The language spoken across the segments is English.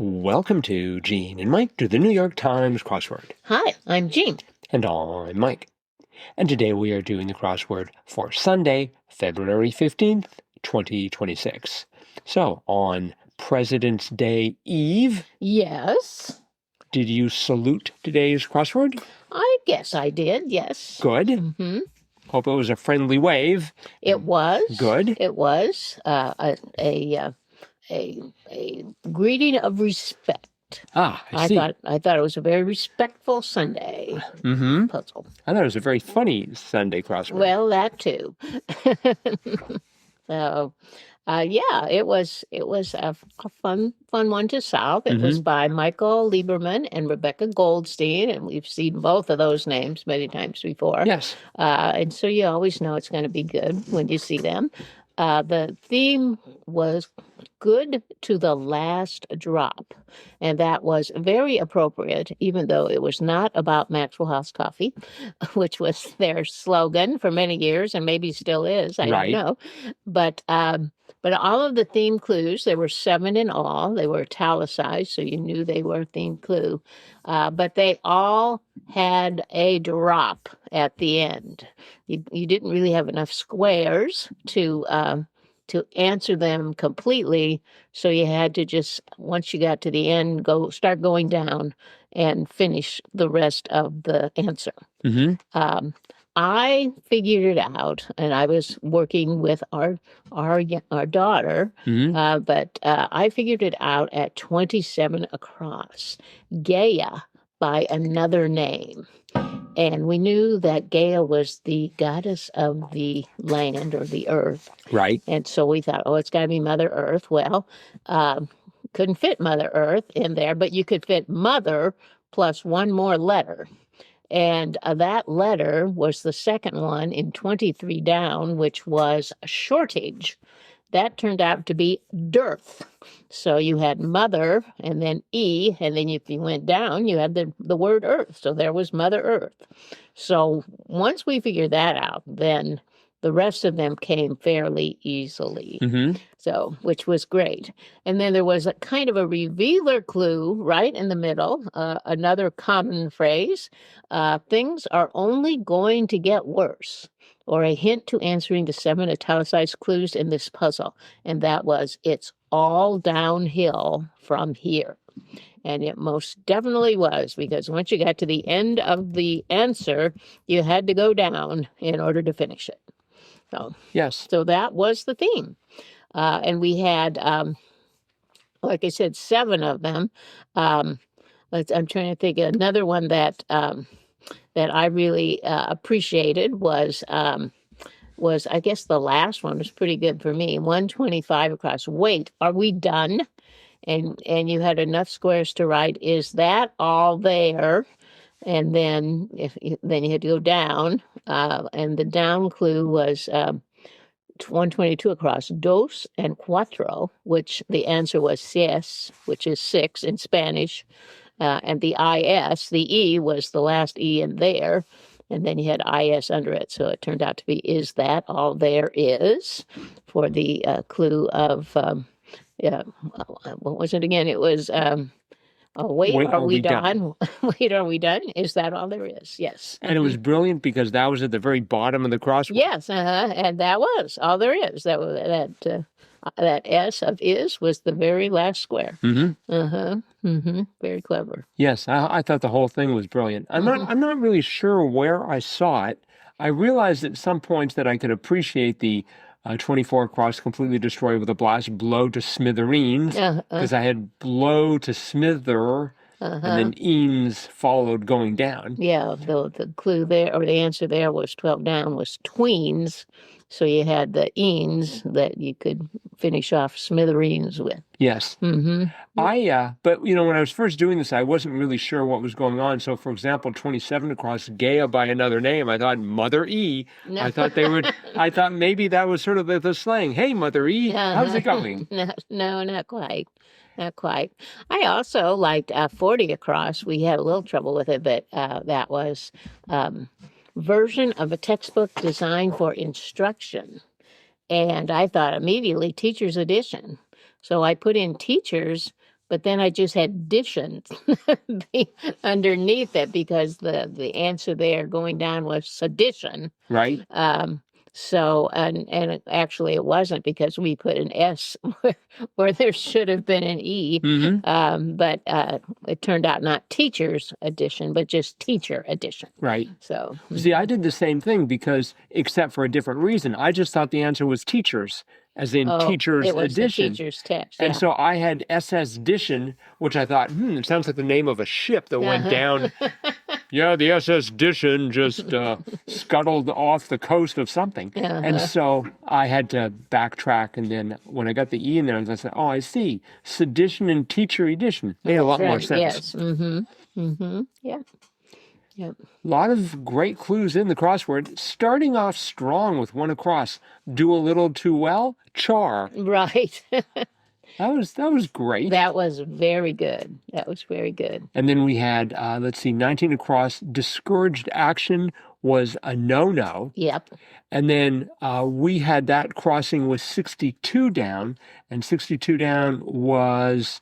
Welcome to Gene and Mike do the New York Times crossword. Hi, I'm Jean. And I'm Mike. And today we are doing the crossword for Sunday, February 15th, 2026. So, on President's Day Eve, Yes, did you salute today's crossword? I guess I did, yes. Good. Mm-hmm. Hope it was a friendly wave. It was. Good. It was a greeting of respect. I see. I thought it was a very respectful Sunday puzzle. I thought it was a very funny Sunday crossword. Well, that too. So, yeah, it was a fun one to solve. It was by Michael Lieberman and Rebecca Goldstein, and we've seen both of those names many times before. Yes. And so you always know it's going to be good when you see them. The theme was good to the last drop, and that was very appropriate, even though it was not about Maxwell House Coffee, which was their slogan for many years and maybe still is. I don't know. But all of the theme clues, there were 7 in all. They were italicized, so you knew they were a theme clue. But they all had a drop at the end. You didn't really have enough squares to answer them completely, so you had to just, once you got to the end, start going down and finish the rest of the answer. I figured it out, and I was working with our daughter, but I figured it out at 27 across. Gaia by another name. And we knew that Gaia was the goddess of the land or the earth. Right. And so we thought, it's got to be Mother Earth. Well, couldn't fit Mother Earth in there, but you could fit Mother plus one more letter. And that letter was the second one in 23 down, which was shortage. That turned out to be dearth. So you had mother and then E, and then if you went down, you had the word earth. So there was Mother Earth. So once we figured that out, then the rest of them came fairly easily. So, which was great. And then there was a kind of a revealer clue right in the middle, another common phrase, things are only going to get worse, or a hint to answering the 7 italicized clues in this puzzle. And that was, it's all downhill from here. And it most definitely was, because once you got to the end of the answer, you had to go down in order to finish it. So, yes. So that was the theme. And we had, like I said, 7 of them. I'm trying to think of another one that I really appreciated was, I guess the last one was pretty good for me. 125 across. Wait, are we done? And you had enough squares to write, is that all there? And then then you had to go down, and the down clue was 122 across, dos and cuatro, which the answer was ses, which is 6 in Spanish, and the is, the E was the last E in there, and then you had is under it, so it turned out to be, is that all there is, for the clue of, what was it again? It was... wait, are we done? Wait, are we done? Is that all there is? Yes. And it was brilliant because that was at the very bottom of the crossword. Yes, and that was all there is. That S of is was the very last square. Very clever. Yes, I thought the whole thing was brilliant. I'm not really sure where I saw it. I realized at some points that I could appreciate the 24 across, completely destroyed with a blast, blow to smithereens, because I had blow to smither, and then eens followed going down. Yeah, the clue there, or the answer there was 12 down, was tweens. So you had the eens that you could finish off smithereens with. Yes. But, when I was first doing this, I wasn't really sure what was going on. So, for example, 27 across, Gaia by another name, I thought Mother E. No. I thought maybe that was sort of the slang. Hey, Mother E, how's it going? No, not quite. Not quite. I also liked 40 across. We had a little trouble with it, but that was version of a textbook designed for instruction. And I thought immediately teacher's edition. So I put in teachers but then I just had addition underneath it because the answer there going down was sedition. Right. Actually it wasn't because we put an S where there should have been an E. But it turned out not teacher's edition, but just teacher edition. Right. So See, I did the same thing because, except for a different reason, I just thought the answer was teachers, as in teacher's it was edition. the teacher's text. And so I had SS Edition, which I thought, it sounds like the name of a ship that went down. Yeah, the SS Edition just scuttled off the coast of something. And so I had to backtrack. And then when I got the E in there, I said, oh, I see. Sedition and teacher edition. Made a lot more sense. Yes. Yeah. Yep. A lot of great clues in the crossword. Starting off strong with one across. Do a little too well. Char. Right. That was great. That was very good. That was very good. And then we had, 19 across. Discouraged action was a no-no. Yep. And then we had that crossing with 62 down. And 62 down was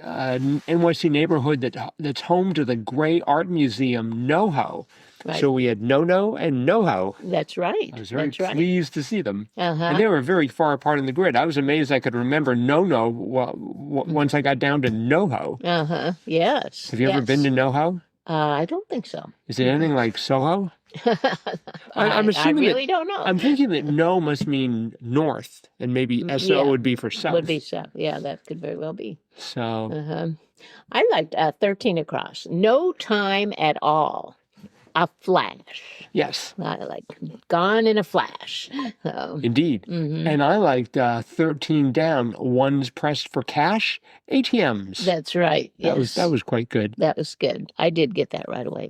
NYC neighborhood that's home to the Gray Art Museum, NOHO. Right. So we had no and NOHO. That's right. I was very pleased to see them. Uh-huh. And they were very far apart in the grid. I was amazed I could remember no once I got down to NOHO. Uh-huh. Yes. Have you ever been to NOHO? I don't think so. Is it anything like Soho? I'm assuming I really don't know. I'm thinking that no must mean north, and maybe SO would be for south. Would be south. Yeah, that could very well be. So I liked 13 across. No time at all. A flash. Yes. I like gone in a flash. Indeed. And I liked 13 down. One's pressed for cash. ATMs. That's right. Yes. That was quite good. That was good. I did get that right away.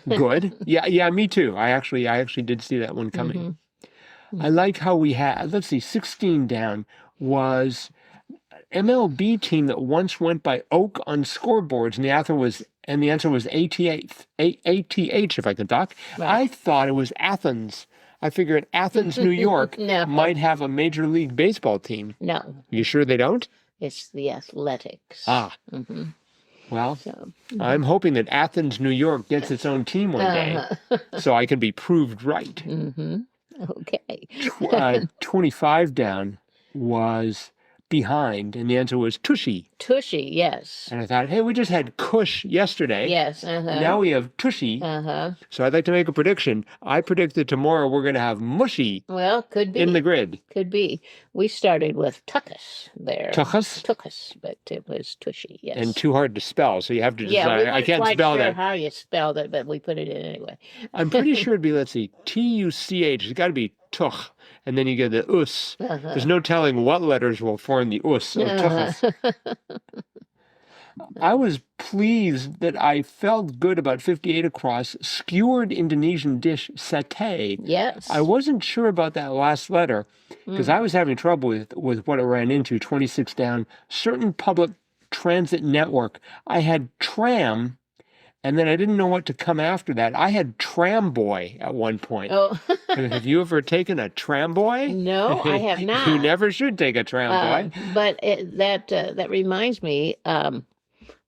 Good. Yeah, me too. I actually did see that one coming. I like how we had, 16 down was MLB team that once went by Oak on scoreboards, and the answer was ATH, if I could talk. Right. I thought it was Athens. I figured Athens, New York might have a Major League Baseball team. No. You sure they don't? It's the Athletics. Ah. Well, I'm hoping that Athens, New York gets its own team one day so I can be proved right. Okay. 25 down was behind, and the answer was Tushy. Tushy, yes. And I thought, hey, we just had Kush yesterday. Yes. Now we have Tushy. So I'd like to make a prediction. I predict that tomorrow we're going to have Mushy. Well, could be. In the grid. Could be. We started with Tuckus there. Tuckus, but it was Tushy, yes. And too hard to spell, so you have to decide. I can't spell that. How you spelled it, but we put it in anyway. I'm pretty sure it'd be, let's see, Tuch. It's got to be Tuch. And then you get the us. There's no telling what letters will form the us. So I was pleased that I felt good about 58 across. Skewered Indonesian dish satay. Yes. I wasn't sure about that last letter because I was having trouble with what it ran into. 26 down. Certain public transit network. I had tram. And then I didn't know what to come after that. I had tramboy at one point. Oh. Have you ever taken a tramboy? No, I have not. You never should take a tramboy. But that reminds me,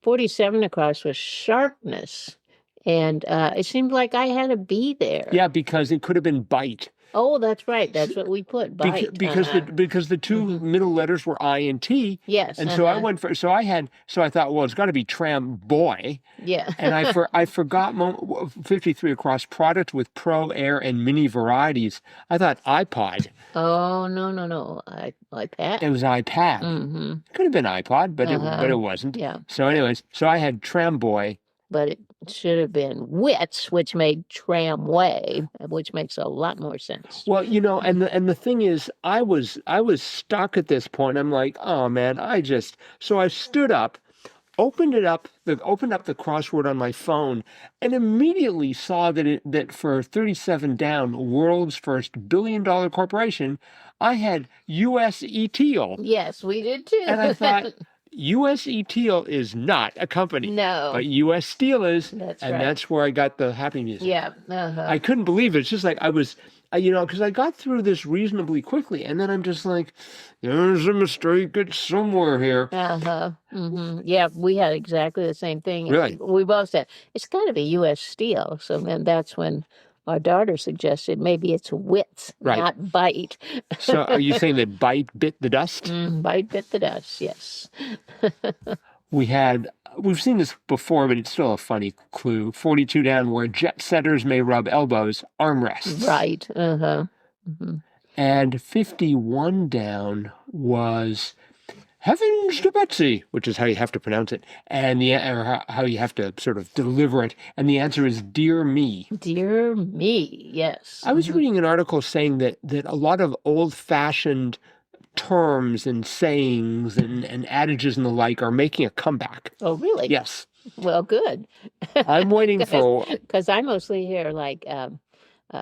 47 across was sharpness. And it seemed like I had a B there. Yeah, because it could have been bite. Oh, that's right. That's what we put. Bite. Because the two middle letters were I and T. Yes. And so I went for so I thought, well, it's got to be tram boy. Yeah. And I forgot 53 across product with pro, air, and mini varieties. I thought iPod. Oh no iPad. It was iPad. It could have been iPod, but it wasn't. Yeah. So anyways, so I had tram boy. But it should have been wits, which made tramway, which makes a lot more sense. Well, and the thing is, I was stuck at this point. I'm like, oh man, so I stood up, opened up the crossword on my phone, and immediately saw that for 37 down, world's first billion-dollar corporation, I had U.S. Steel. Yes, we did too. And I thought, U.S. Steel is not a company. No. But U.S. Steel is. That's and right. That's where I got the happy music. Yeah. I couldn't believe it. It's just like I was because I got through this reasonably quickly, and then I'm just like, there's a mistake. It's somewhere here. Uh-huh. Yeah, we had exactly the same thing. Really? We both said, it's got to be U.S. Steel. So then that's when our daughter suggested maybe it's width, Right. not bite. So are you saying that bite bit the dust? Bite bit the dust, yes. We've seen this before, but it's still a funny clue. 42 down, where jet setters may rub elbows, armrests. Right. And 51 down was heavens to Betsy, which is how you have to pronounce it, and or how you have to sort of deliver it. And the answer is dear me. Dear me, yes. I was reading an article saying that a lot of old-fashioned terms and sayings and adages and the like are making a comeback. Oh, really? Yes. Well, good. I'm waiting for... Because I mostly hear like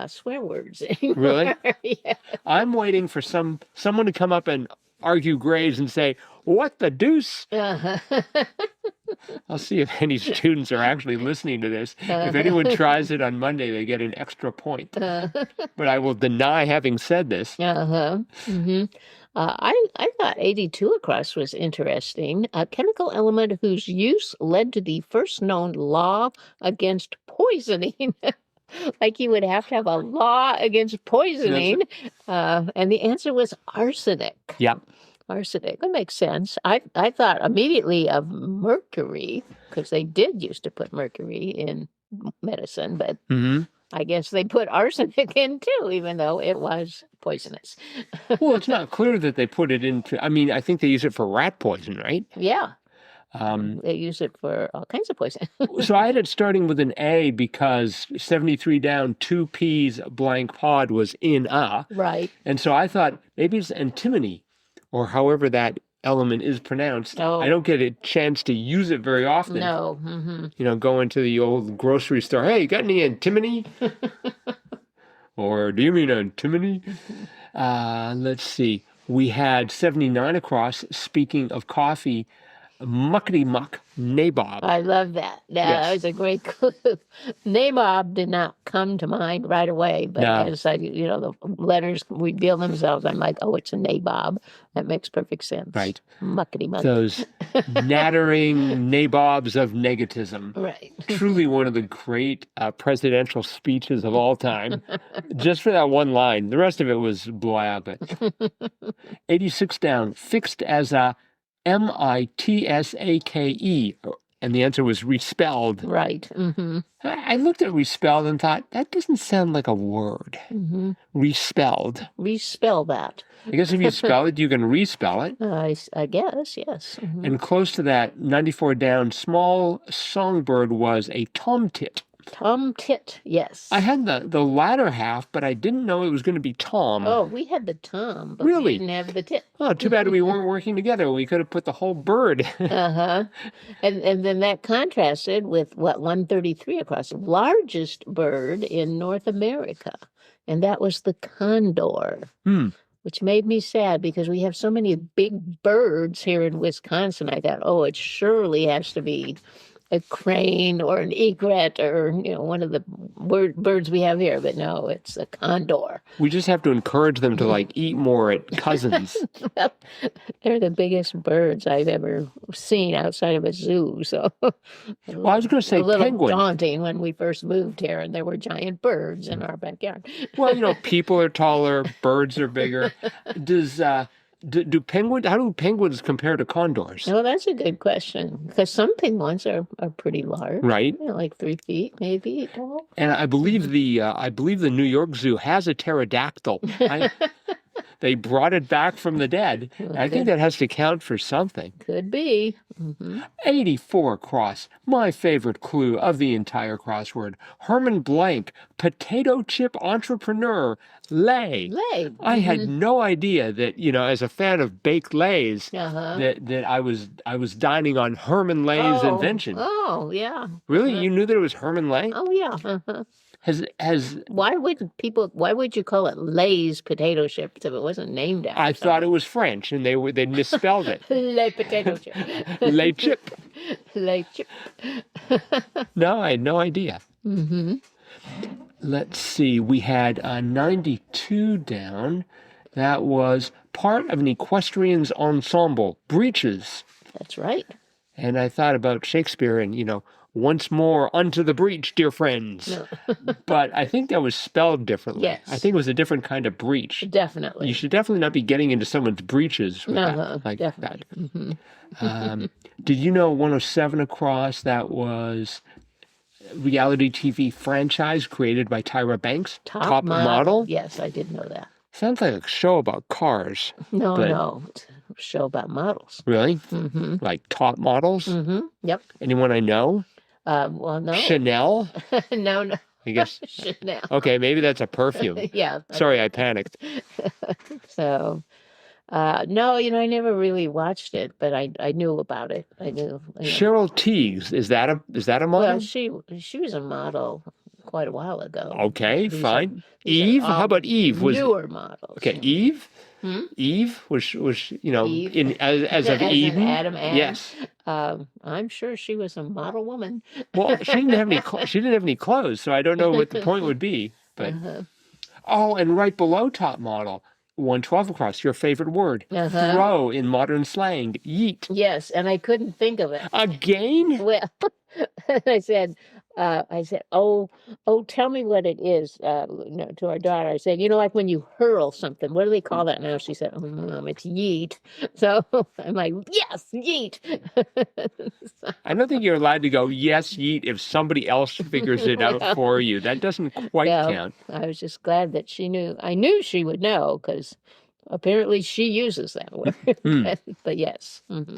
swear words. Really? Yeah. I'm waiting for someone to come up and argue grades and say, what the deuce? I'll see if any students are actually listening to this. If anyone tries it on Monday, they get an extra point. But I will deny having said this. I thought 82 across was interesting. A chemical element whose use led to the first known law against poisoning. Like you would have to have a law against poisoning. And the answer was arsenic. Yeah. Arsenic. That makes sense. I thought immediately of mercury, because they did used to put mercury in medicine, but I guess they put arsenic in too, even though it was poisonous. Well, it's not clear that they put it into, I think they use it for rat poison, right? Yeah. They use it for all kinds of poison. So I had it starting with an A because 73 down, 2 P's blank pod was in a. Right. And so I thought maybe it's antimony, or however that element is pronounced. Oh. I don't get a chance to use it very often. No. Go into the old grocery store. Hey, got any antimony? Or do you mean antimony? Let's see. We had 79 across. Speaking of coffee, muckety muck nabob. I love that. That was a great clue. Nabob did not come to mind right away, but as I, the letters reveal themselves, I'm like, oh, it's a nabob. That makes perfect sense. Right. Muckety muck. Those nattering nabobs of negativism. Right. Truly one of the great presidential speeches of all time. Just for that one line. The rest of it was blah, but 86 down, fixed as a Mitsake, and the answer was respelled. Right. I looked at respelled and thought, that doesn't sound like a word. Respelled. Respell that. I guess if you spell it, you can respell it. I guess, yes. And close to that, 94 down, small songbird was a tomtit. Tomtit, yes. I had the latter half, but I didn't know it was going to be Tom. Oh, we had the tom, but Really? we didn't have the tit. Oh, too bad we weren't working together. We could have put the whole bird. And then that contrasted with 133 across, the largest bird in North America, and that was the condor. Which made me sad because we have so many big birds here in Wisconsin. I thought, oh, it surely has to be a crane or an egret or, one of the birds we have here. But no, it's a condor. We just have to encourage them to, eat more at Cousins. Well, they're the biggest birds I've ever seen outside of a zoo. So, well, I was going to say a little penguin. daunting when we first moved here and there were giant birds in our backyard. Well, people are taller, birds are bigger. Do penguins? How do penguins compare to condors? Well, that's a good question because some penguins are pretty large, right? Like 3 feet, maybe tall. And I believe the New York Zoo has a pterodactyl. They brought it back from the dead. I think that has to count for something. Could be. 84 across. My favorite clue of the entire crossword. Herman Blank, potato chip entrepreneur, lay. Lay. I had no idea that, as a fan of baked lays, Uh-huh. that I was dining on Herman Lay's invention. Oh, yeah. Really? You knew that it was Herman Lay? Oh, yeah. Uh-huh. Has Why would you call it Lay's potato chips if it wasn't named after I thought it was French and they'd misspelled it. Lay potato chip. Lay chip. Lay chip. No, I had no idea. Let's see. We had 92 down. That was part of an equestrian's ensemble, breeches. That's right. And I thought about Shakespeare and, once more unto the breach, dear friends. No. But I think that was spelled differently. Yes. I think it was a different kind of breach. Definitely. You should definitely not be getting into someone's breeches with Uh-huh, that, like definitely. that. Did you know 107 Across, that was a reality TV franchise created by Tyra Banks? Top Model? Yes, I did know that. Sounds like a show about cars. No, but- no. It's a show about models. Really? Mm-hmm. Like top models? Mm-hmm. Yep. Anyone I know? Well, no. Chanel? No. I guess. Chanel. Okay, maybe that's a perfume. Yeah. Sorry, I panicked. So, no, I never really watched it, but I knew about it. I knew. Cheryl Tiegs, is that a model? Well, she was a model quite a while ago. Okay, These fine. these are Eve? all How about Eve? newer models? Okay, Eve? Hmm? Eve was Eve? as of As in Eden? Adam. Yes. I'm sure she was a model woman. Well, she didn't have any clothes, so I don't know what the point would be. But oh, and right below top model, 112 Across, your favorite word, throw in modern slang, yeet. Yes, and I couldn't think of it. Again? Well, I said, oh, tell me what it is. To our daughter, I said, like when you hurl something, what do they call that now? She said, oh, Mom, it's yeet. So I'm like, yes, yeet. I don't think you're allowed to go, yes, yeet, if somebody else figures it out for you. That doesn't quite count. I was just glad that she knew. I knew she would know because apparently she uses that word. But yes. Mm-hmm.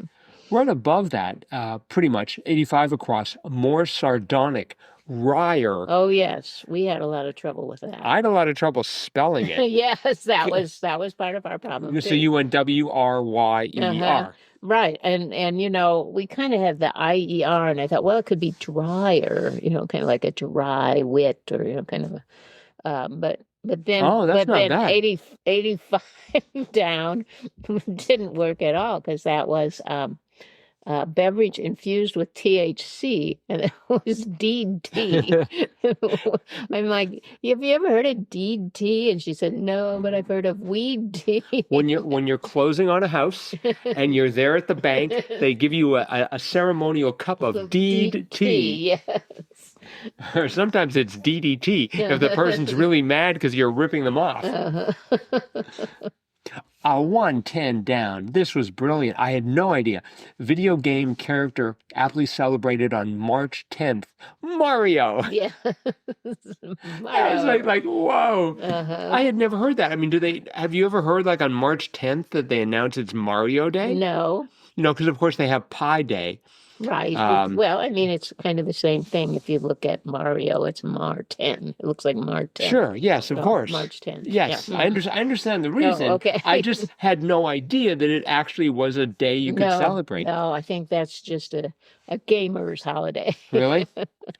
Right above that, pretty much 85 Across, more sardonic, wryer. Oh yes, we had a lot of trouble with that. I had a lot of trouble spelling it. Yes, that was part of our problem. So you went WRYER. Right, and we kind of have the IER, and I thought, well, it could be drier, kind of like a dry wit, or kind of a, but then, that's not bad. 85 down didn't work at all because that was beverage infused with THC, and it was DD. I'm like, have you ever heard of DD? And she said, no, but I've heard of weed tea. When you're closing on a house and you're there at the bank, they give you a ceremonial cup of DD. Yes. Or sometimes it's DDT if the person's really mad because you're ripping them off. 110 down. This was brilliant. I had no idea. Video game character aptly celebrated on March 10th. Mario. Yeah. I was like, whoa. I had never heard that. I mean, have you ever heard like on March 10th that they announce it's Mario Day? No. Because of course they have Pi Day. Right. Well, I mean, it's kind of the same thing. If you look at Mario, it's Mar 10. It looks like Mar 10. Sure. Yes, of course. March 10th. Yes, Yeah. I understand the reason. Oh, okay. I just had no idea that it actually was a day you could celebrate. No, I think that's just a gamer's holiday. Really?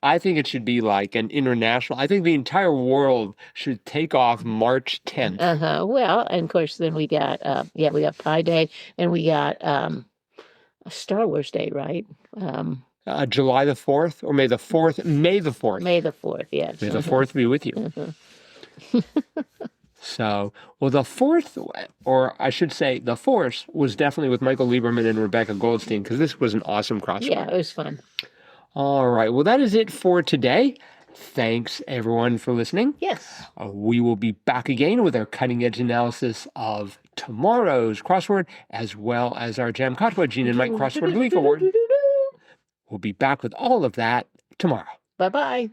I think it should be like an international. I think the entire world should take off March 10th. Well, and of course, then we got we got Pi Day, and we got Star Wars Day, right? July the 4th, or May the 4th? May the 4th. May the 4th, yes. May the 4th be with you. So, well, the 4th, or I should say the 4th, was definitely with Michael Lieberman and Rebecca Goldstein, because this was an awesome crossword. Yeah, it was fun. All right. Well, that is it for today. Thanks, everyone, for listening. Yes. We will be back again with our cutting-edge analysis of tomorrow's crossword, as well as our Jam Kotwa Gene and Mike Crossword Relief Award. We'll be back with all of that tomorrow. Bye-bye.